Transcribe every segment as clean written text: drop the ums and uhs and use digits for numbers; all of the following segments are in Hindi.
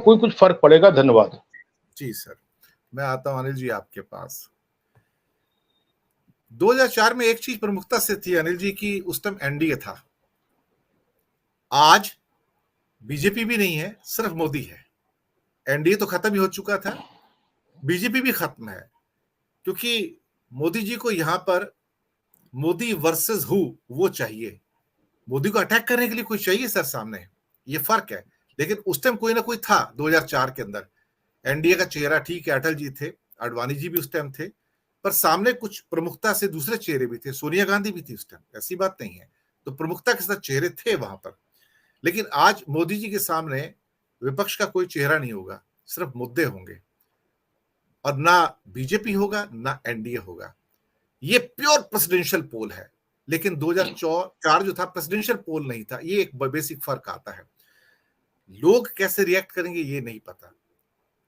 कोई कुछ फर्क पड़ेगा। धन्यवाद। जी सर, मैं आता हूं अनिल जी आपके पास। 2004 में एक चीज प्रमुखता से थी अनिल जी की, उस टाइम एनडीए था। आज बीजेपी भी नहीं है, सिर्फ मोदी है। एनडीए तो खत्म ही हो चुका था, बीजेपी भी खत्म है, क्योंकि मोदी जी को यहां पर मोदी वर्सेस हु वो चाहिए। मोदी को अटैक करने के लिए कोई चाहिए सर सामने, ये फर्क है। लेकिन उस टाइम कोई ना कोई था 2004 के अंदर। एनडीए का चेहरा ठीक है, अटल जी थे, आडवाणी जी भी उस टाइम थे, पर सामने कुछ प्रमुखता से दूसरे चेहरे भी थे। सोनिया गांधी भी थी उस टाइम, ऐसी बात नहीं है। तो प्रमुखता के साथ चेहरे थे वहां पर। लेकिन आज मोदी जी के सामने विपक्ष का कोई चेहरा नहीं होगा, सिर्फ मुद्दे होंगे, और ना बीजेपी होगा ना एनडीए होगा। ये प्योर प्रेसिडेंशियल पोल है। लेकिन 2004 जो था प्रेसिडेंशियल पोल नहीं था, ये एक बेसिक फर्क आता है। लोग कैसे रिएक्ट करेंगे ये नहीं पता।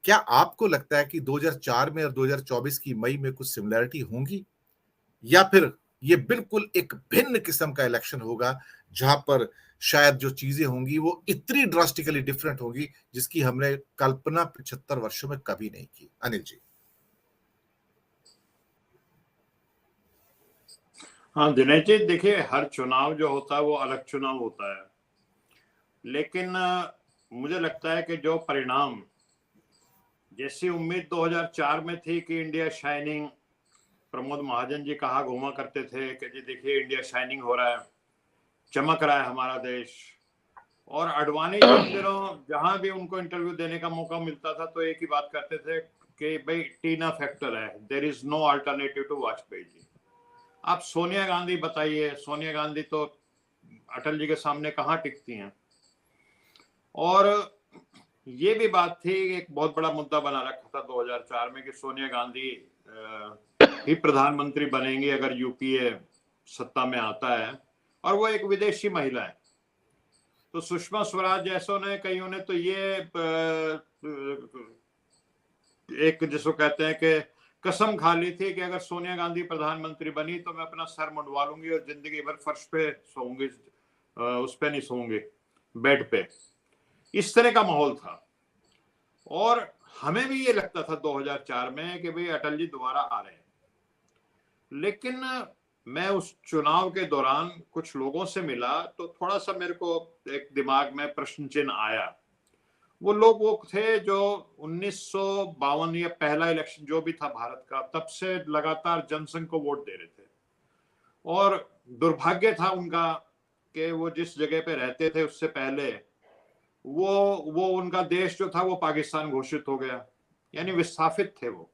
क्या आपको लगता है कि 2004 में और 2024 की मई में कुछ सिमिलरिटी होंगी, या फिर ये बिल्कुल एक भिन्न किस्म का इलेक्शन होगा, जहां पर शायद जो चीजें होंगी वो इतनी ड्रास्टिकली डिफरेंट होगी जिसकी हमने कल्पना 75 वर्षों में कभी नहीं की? अनिल जी। हाँ दिनेश जी, देखिए हर चुनाव जो होता है वो अलग चुनाव होता है, लेकिन मुझे लगता है कि जो परिणाम, जैसी उम्मीद 2004 में थी कि इंडिया शाइनिंग, प्रमोद महाजन जी कहा घूमा करते थे कि जी देखिए इंडिया शाइनिंग हो रहा है, चमक रहा है हमारा देश। और आडवाणी जी इन दिनों जहां भी उनको इंटरव्यू देने का मौका मिलता था तो एक ही बात करते थे कि भाई टीना फैक्टर है, there is no alternative to Vajpayee ji. आप सोनिया गांधी बताइए, सोनिया गांधी तो अटल जी के सामने कहाँ टिकती हैं। और ये भी बात थी, एक बहुत बड़ा मुद्दा बना रखा था 2004 में कि सोनिया गांधी ही प्रधानमंत्री बनेंगी अगर यूपीए सत्ता में आता है, और वो एक विदेशी महिला है। तो सुषमा स्वराज जैसों ने, कईयों ने तो ये एक जिसको कहते हैं कि कसम खा ली थी कि अगर सोनिया गांधी प्रधानमंत्री बनी तो मैं अपना सर मुंडवा लूंगी और जिंदगी भर फर्श पे सोऊंगी, उस पे नहीं सोऊंगी, बेड पे। इस तरह का माहौल था। और हमें भी ये लगता था 2004 में कि भाई अटल जी दोबारा आ रहे हैं। लेकिन मैं उस चुनाव के दौरान कुछ लोगों से मिला तो थोड़ा सा मेरे को एक दिमाग में प्रश्न चिन्ह आया। वो लोग वो थे जो 1952 या पहला इलेक्शन जो भी था भारत का, तब से लगातार जनसंघ को वोट दे रहे थे। और दुर्भाग्य था उनका कि वो जिस जगह पे रहते थे उससे पहले वो उनका देश जो था वो पाकिस्तान घोषित हो गया, यानी विस्थापित थे। वो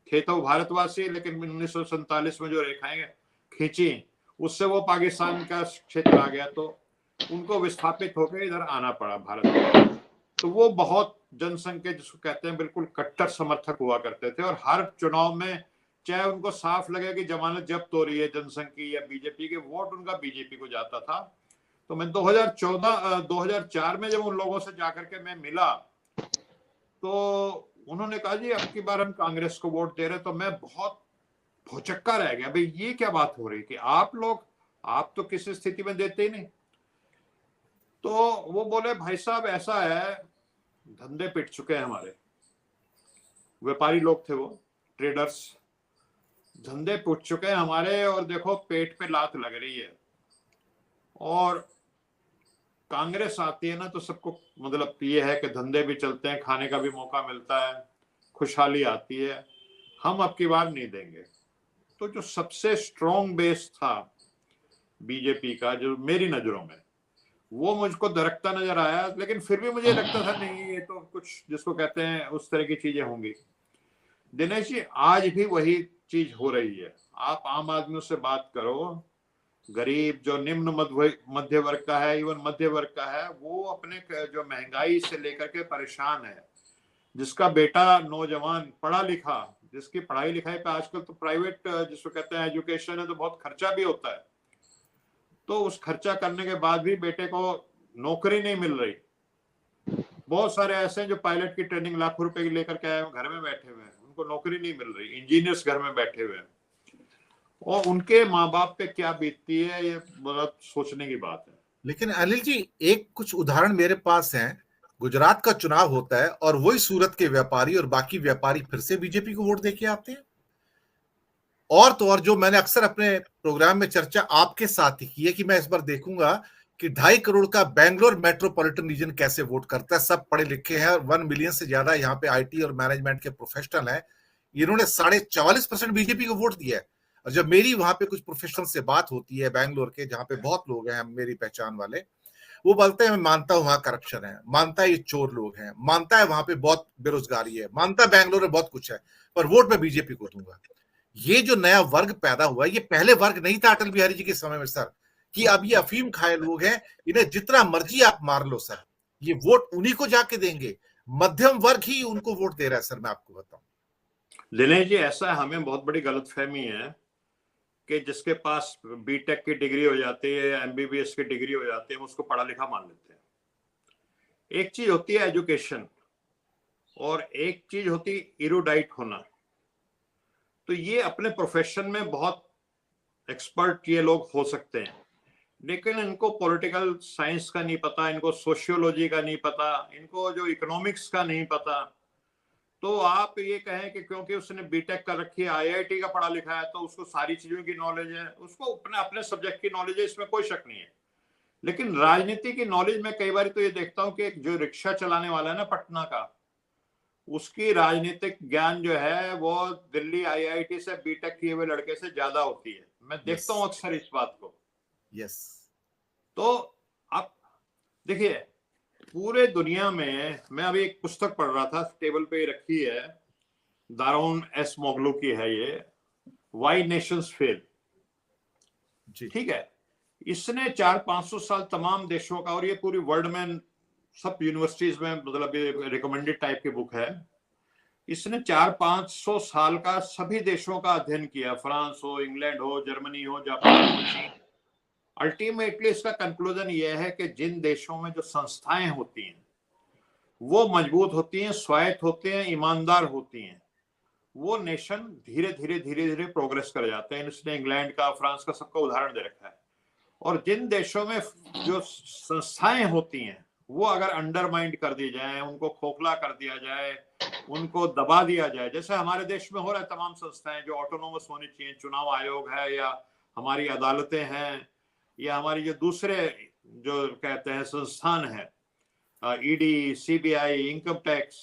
थे तो भारतवासी, लेकिन 1947 में जो रेखाएं खींची उससे वो पाकिस्तान का क्षेत्र आ गया, तो उनको विस्थापित होकर इधर आना पड़ा भारत में। तो वो बहुत जनसंघ के जिसको कहते हैं बिल्कुल कट्टर समर्थक हुआ करते थे, और हर चुनाव में चाहे उनको साफ लगे कि जमानत जब्त हो रही है जनसंघ की या बीजेपी के, वोट उनका बीजेपी को जाता था। तो मैं 2004 में जब उन लोगों से जाकर के मैं मिला तो उन्होंने कहा जी अब की बार हम कांग्रेस को वोट दे रहे। तो मैं बहुत भौचक्का रह गया, भाई ये क्या बात हो रही कि आप तो किसी स्थिति में देते ही नहीं। तो वो बोले भाई साहब ऐसा है, धंधे पिट चुके हैं हमारे, व्यापारी लोग थे वो, ट्रेडर्स, धंधे पिट चुके हैं हमारे, और देखो पेट पे लात लग रही है। और कांग्रेस आती है ना तो सबको मतलब ये है कि धंधे भी चलते हैं, खाने का भी मौका मिलता है, खुशहाली आती है, हम अब की बार नहीं देंगे। तो जो सबसे स्ट्रॉन्ग बेस था बीजेपी का, जो मेरी नजरों में, वो मुझको दरकता नजर आया। लेकिन फिर भी मुझे लगता था नहीं ये तो कुछ जिसको कहते हैं उस तरह की चीजें होंगी। दिनेश जी आज भी वही चीज हो रही है। आप आम आदमियों से बात करो, गरीब जो निम्न मध्य वर्ग का है, इवन मध्य वर्ग का है, वो अपने जो महंगाई से लेकर के परेशान है। जिसका बेटा नौजवान पढ़ा लिखा, जिसकी पढ़ाई लिखाई पे आजकल तो प्राइवेट जिसको कहते हैं एजुकेशन है तो बहुत खर्चा भी होता है, तो उस खर्चा करने के बाद भी बेटे को नौकरी नहीं मिल रही। बहुत सारे ऐसे हैं जो पायलट की ट्रेनिंग लाखों रुपए की लेकर के आए, घर में बैठे हुए हैं, उनको नौकरी नहीं मिल रही। इंजीनियर्स घर में बैठे हुए हैं, और उनके माँ बाप पे क्या बीतती है ये बहुत सोचने की बात है। लेकिन अनिल जी एक कुछ उदाहरण मेरे पास हैं। गुजरात का चुनाव होता है और वही सूरत के व्यापारी और बाकी व्यापारी फिर से बीजेपी को वोट देके आते हैं। और तो और जो मैंने अक्सर अपने प्रोग्राम में चर्चा आपके साथ ही की है कि मैं इस बार देखूंगा कि 2.5 करोड़ का बैंगलोर मेट्रोपॉलिटन रीजन कैसे वोट करता है। सब पढ़े लिखे हैं और 1 मिलियन से ज्यादा यहाँ पे आईटी और मैनेजमेंट के प्रोफेशनल हैं। इन्होंने 44.5% बीजेपी को वोट दिया है। और जब मेरी वहां पे कुछ प्रोफेशनल से बात होती है बैंगलोर के, जहां पे बहुत लोग हैं मेरी पहचान वाले, वो बोलते हैं मैं मानता हूं वहां करप्शन है, मानता है ये चोर लोग हैं, मानता है वहां पे बहुत बेरोजगारी है, मानता है बैंगलोर में बहुत कुछ है, पर वोट मैं बीजेपी को दूंगा। ये जो नया वर्ग पैदा हुआ, ये पहले वर्ग नहीं था अटल बिहारी जी के समय में सर, कि अब ये अफीम खाए लोग हैं, इन्हें जितना मर्जी आप मार लो सर, ये वोट उन्हीं को जाके देंगे। मध्यम वर्ग ही उनको वोट दे रहा है सर, मैं आपको बताऊं। दिनेश जी, ऐसा हमें बहुत बड़ी गलतफहमी है कि जिसके पास बीटेक की डिग्री हो जाती है, एमबीबीएस की डिग्री हो जाती है, हम उसको पढ़ा लिखा मान लेते हैं। एक चीज होती है एजुकेशन और एक चीज होती है इरूडाइट होना। तो ये अपने प्रोफेशन में बहुत एक्सपर्ट ये लोग हो सकते हैं, लेकिन इनको पॉलिटिकल साइंस का नहीं पता, इनको सोशियोलॉजी का नहीं पता, इनको जो इकोनॉमिक्स का नहीं पता। तो आप ये कहें कि क्योंकि उसने बीटेक कर रखी है, आईआईटी का पढ़ा लिखा है, तो उसको सारी चीजों की नॉलेज है, उसको अपने अपने सब्जेक्ट की नॉलेज है, इसमें कोई शक नहीं है। लेकिन राजनीति की नॉलेज में कई बार तो ये देखता हूं कि एक जो रिक्शा चलाने वाला है ना पटना का, उसकी राजनीतिक ज्ञान जो है वो दिल्ली आईआईटी से बीटेक किए हुए लड़के से ज्यादा होती है। मैं देखता हूं अक्सर इस बात को। यस। तो आप देखिए, पूरे दुनिया में, मैं अभी एक पुस्तक पढ़ रहा था, टेबल पे रखी है, दारोन एस मोगलू की है ये, व्हाई नेशंस फेल। ठीक है, इसने 400-500 साल तमाम देशों का, और ये पूरी वर्ल्ड में सब यूनिवर्सिटीज में, मतलब ये रिकमेंडेड टाइप की बुक है। इसने 400-500 साल का सभी देशों का अध्ययन किया, फ्रांस हो, इंग्लैंड हो, जर्मनी हो, जापान हो, चीन। अल्टीमेटली इसका कंक्लूजन यह है कि जिन देशों में जो संस्थाएं होती हैं वो मजबूत होती हैं, स्वायत्त होते हैं, ईमानदार होती हैं, वो नेशन धीरे धीरे धीरे धीरे प्रोग्रेस कर जाते हैं। इसने इंग्लैंड का, फ्रांस का, सबका उदाहरण दे रखा है। और जिन देशों में जो संस्थाएं होती हैं वो अगर अंडरमाइंड कर दी जाए, उनको खोखला कर दिया जाए, उनको दबा दिया जाए, जैसे हमारे देश में हो रहा है, तमाम संस्थाएं जो ऑटोनोमस होनी चाहिए, चुनाव आयोग है या हमारी अदालतें हैं या हमारी जो दूसरे जो कहते हैं संस्थान है, ईडी, सीबीआई, इनकम टैक्स,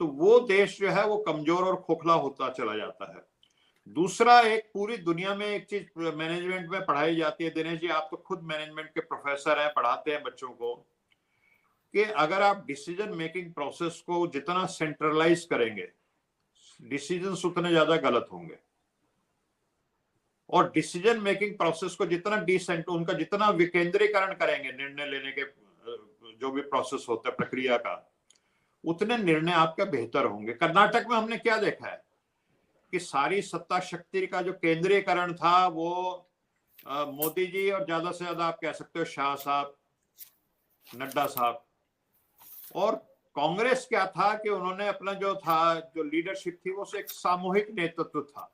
तो वो देश जो है वो कमजोर और खोखला होता चला जाता है। दूसरा, एक पूरी दुनिया में एक चीज मैनेजमेंट में पढ़ाई जाती है, दिनेश जी आप तो खुद मैनेजमेंट के प्रोफेसर हैं, पढ़ाते हैं बच्चों को, कि अगर आप डिसीजन मेकिंग प्रोसेस को जितना सेंट्रलाइज करेंगे, डिसीजंस उतने ज्यादा गलत होंगे। और डिसीजन मेकिंग प्रोसेस को जितना उनका जितना विकेंद्रीकरण करेंगे, निर्णय लेने के जो भी प्रोसेस होता है प्रक्रिया का, उतने निर्णय आपका बेहतर होंगे। कर्नाटक में हमने क्या देखा है कि सारी सत्ता शक्ति का जो केंद्रीकरण था वो मोदी जी और ज्यादा से ज्यादा आप कह सकते हो शाह साहब, नड्डा साहब। और कांग्रेस क्या था कि उन्होंने अपना जो था, जो लीडरशिप थी, वो एक सामूहिक नेतृत्व था।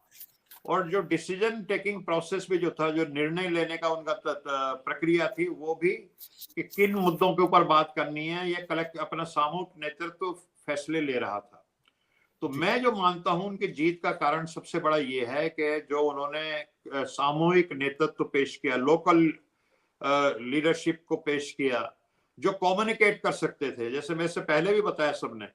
और जो डिसीजन टेकिंग प्रोसेस भी जो था, जो निर्णय लेने का उनका प्रक्रिया थी, वो भी कि किन मुद्दों के ऊपर बात करनी है, ये कलेक्ट अपना सामूहिक नेतृत्व फैसले ले रहा था। तो मैं जो मानता हूं उनकी जीत का कारण सबसे बड़ा ये है कि जो उन्होंने सामूहिक नेतृत्व पेश किया, लोकल लीडरशिप को पेश किया, जो कम्युनिकेट कर सकते थे। जैसे मैं इससे पहले भी बताया सबने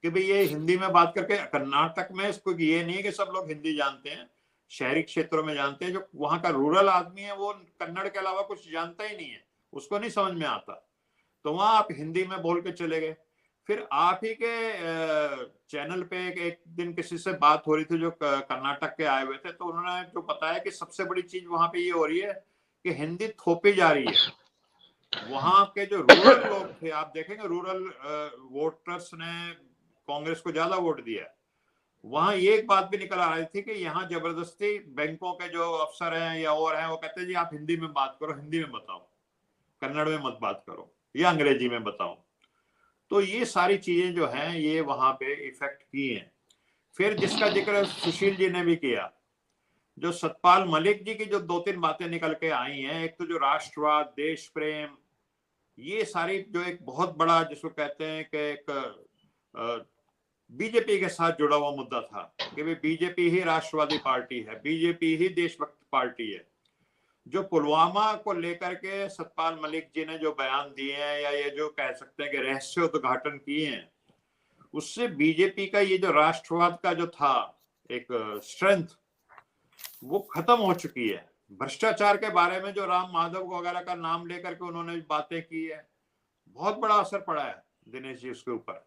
कि भाई ये हिंदी में बात करके, कर्नाटक में इसको ये नहीं है कि सब लोग हिंदी जानते हैं, शहरी क्षेत्रों में जानते हैं, जो वहां का रूरल आदमी है वो कन्नड़ के अलावा कुछ जानता ही नहीं है, उसको नहीं समझ में आता। तो वहां आप हिंदी में बोल के चले गए। फिर आप ही के चैनल पे एक दिन किसी से बात हो रही थी जो कर्नाटक के आए हुए थे, तो उन्होंने जो बताया कि सबसे बड़ी चीज वहां पे ये हो रही है कि हिंदी थोपी जा रही है। वहां के जो रूरल लोग थे, आप देखेंगे रूरल वोटर्स ने कांग्रेस को ज्यादा वोट दिया। वहां ये एक बात भी निकल आ रही थी कि यहाँ जबरदस्ती बैंकों के जो अफसर हैं या और हैं, वो कहते हैं जी आप हिंदी में बात करो, हिंदी में बताओ, कन्नड़ में मत बात करो या अंग्रेजी में बताओ। तो ये सारी चीजें जो हैं ये वहां पे इफेक्ट की हैं। फिर जिसका जिक्र सुशील जी ने भी किया, जो सतपाल मलिक जी की जो 2-3 बातें निकल के आई हैं, एक तो जो राष्ट्रवाद, देश प्रेम, ये सारी जो एक बहुत बड़ा जिसको कहते हैं कि एक बीजेपी के साथ जुड़ा हुआ मुद्दा था कि भाई बीजेपी ही राष्ट्रवादी पार्टी है, बीजेपी ही देशभक्त पार्टी है। जो पुलवामा को लेकर के सतपाल मलिक जी ने जो बयान दिए हैं या ये जो कह सकते हैं कि रहस्योद्घाटन किए हैं, उससे बीजेपी का ये जो राष्ट्रवाद का जो था एक स्ट्रेंथ वो खत्म हो चुकी है। भ्रष्टाचार के बारे में जो राम माधव वगैरह का नाम लेकर के उन्होंने बातें की है, बहुत बड़ा असर पड़ा है दिनेश जी उसके ऊपर।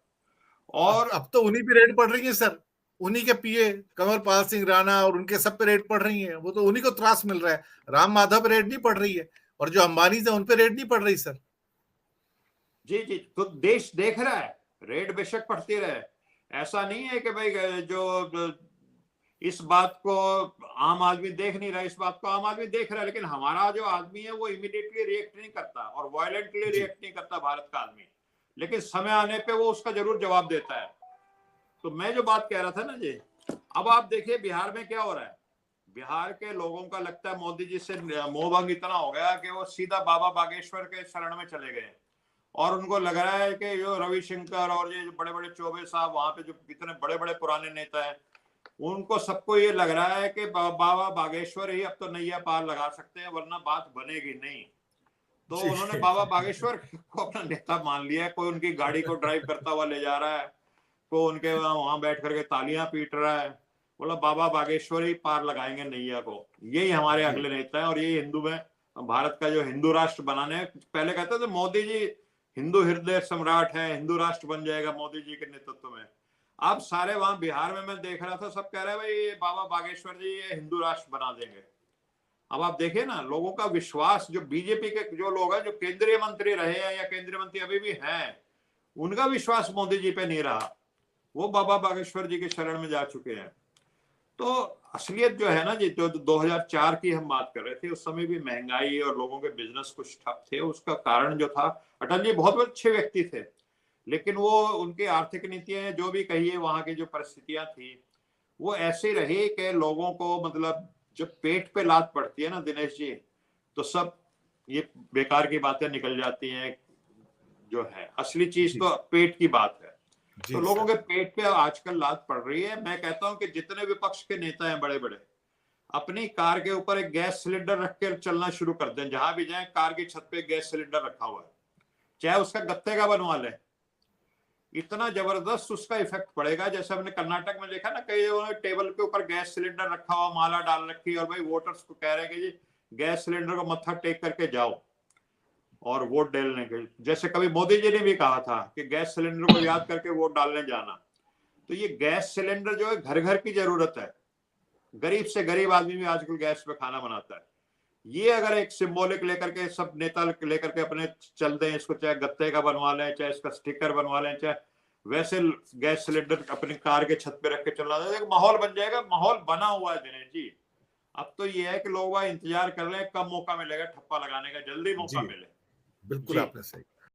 और अब तो उन्हीं पे रेड पड़ रही है सर, उन्हीं के पीए कंवरपाल सिंह राणा और उनके सब पे रेड पड़ रही है। वो तो उन्हीं को त्रास मिल रहा है, राम माधव पे रेड नहीं पड़ रही है, और जो अंबानी है उन पे रेड नहीं पड़ रही सर। जी जी, तो देश देख रहा है, रेड बेशक पड़ती रहे, ऐसा नहीं है कि भाई जो इस बात को आम आदमी देख नहीं रहा, इस बात को आम आदमी देख रहा है, लेकिन हमारा जो आदमी है वो इमीडिएटली रिएक्ट नहीं करता और वायलेंटली रिएक्ट नहीं करता भारत का आदमी, लेकिन समय आने पे वो उसका जरूर जवाब देता है। तो मैं जो बात कह रहा था ना जी, अब आप देखिए बिहार में क्या हो रहा है। बिहार के लोगों का लगता है मोदी जी से मोहभंग इतना हो गया कि वो सीधा बाबा बागेश्वर के शरण में चले गए, और उनको लग रहा है कि जो रविशंकर और ये बड़े बड़े चौबे साहब वहां पे जो इतने बड़े बड़े पुराने नेता हैं, उनको सबको ये लग रहा है कि बाबा बागेश्वर ही अब तो नैया पार लगा सकते हैं, वरना बात बनेगी नहीं। तो उन्होंने बाबा बागेश्वर को अपना नेता मान लिया है। कोई उनकी गाड़ी को ड्राइव करता हुआ ले जा रहा है, कोई उनके वहां बैठ करके तालियां पीट रहा है, बोला बाबा बागेश्वर ही पार लगाएंगे नैया को। यही हमारे अगले नेता है, और ये हिंदू में भारत का जो हिंदू राष्ट्र बनाने, पहले कहते थे मोदी जी हिंदू हृदय सम्राट है, हिंदू राष्ट्र बन जाएगा मोदी जी के नेतृत्व में। अब सारे वहां बिहार में मैं देख रहा था, सब कह रहे हैं भाई ये बाबा बागेश्वर जी ये हिंदू राष्ट्र बना देंगे। अब आप देखिए ना, लोगों का विश्वास, जो बीजेपी के जो लोग हैं, जो केंद्रीय मंत्री रहे हैं या केंद्रीय मंत्री अभी भी हैं, उनका विश्वास मोदी जी पे नहीं रहा, वो बाबा बागेश्वर जी के शरण में जा चुके हैं। तो असलियत जो है ना जी, जो 2004 की हम बात कर रहे थे, उस समय भी महंगाई और लोगों के बिजनेस कुछ ठप थे। उसका कारण जो था, अटल जी बहुत अच्छे व्यक्ति थे, लेकिन वो उनकी आर्थिक नीतियां जो भी कहिए, वहां की जो परिस्थितियां थी वो ऐसी रही कि लोगों को, मतलब जब पेट पे लात पड़ती है ना दिनेश जी, तो सब ये बेकार की बातें निकल जाती हैं। जो है असली चीज तो पेट की बात है। तो लोगों के पेट पे आजकल लात पड़ रही है। मैं कहता हूं कि जितने विपक्ष के नेता हैं बड़े बड़े, अपनी कार के ऊपर एक गैस सिलेंडर रख के चलना शुरू कर दें। जहां भी जाएं कार की छत पे गैस सिलेंडर रखा हुआ है, चाहे उसका गत्ते का बनवा लें, इतना जबरदस्त उसका इफेक्ट पड़ेगा। जैसे हमने कर्नाटक में देखा ना, कई उन्होंने टेबल के ऊपर गैस सिलेंडर रखा हुआ, माला डाल रखी, और भाई वोटर्स को कह रहे हैं कि जी गैस सिलेंडर को मत्था टेक करके जाओ और वोट डालने के। जैसे कभी मोदी जी ने भी कहा था कि गैस सिलेंडर को याद करके वोट डालने जाना। तो ये गैस सिलेंडर जो है घर घर की जरूरत है, गरीब से गरीब आदमी भी आजकल गैस पे खाना बनाता है। ये अगर एक सिंबॉलिक लेकर के सब नेता लेकर के अपने चल दें, इसको चाहे गत्ते का बनवा लें, चाहे इसका स्टिकर बनवा लें, चाहे वैसे गैस सिलेंडर अपनी कार के छत पे रख के चलना, एक माहौल बन जाएगा। माहौल बना हुआ है दिनेश जी। अब तो ये है कि लोग वहां इंतजार कर रहे हैं कब मौका मिलेगा ठप्पा लगाने का, जल्दी मौका मिले। बिल्कुल आपने सही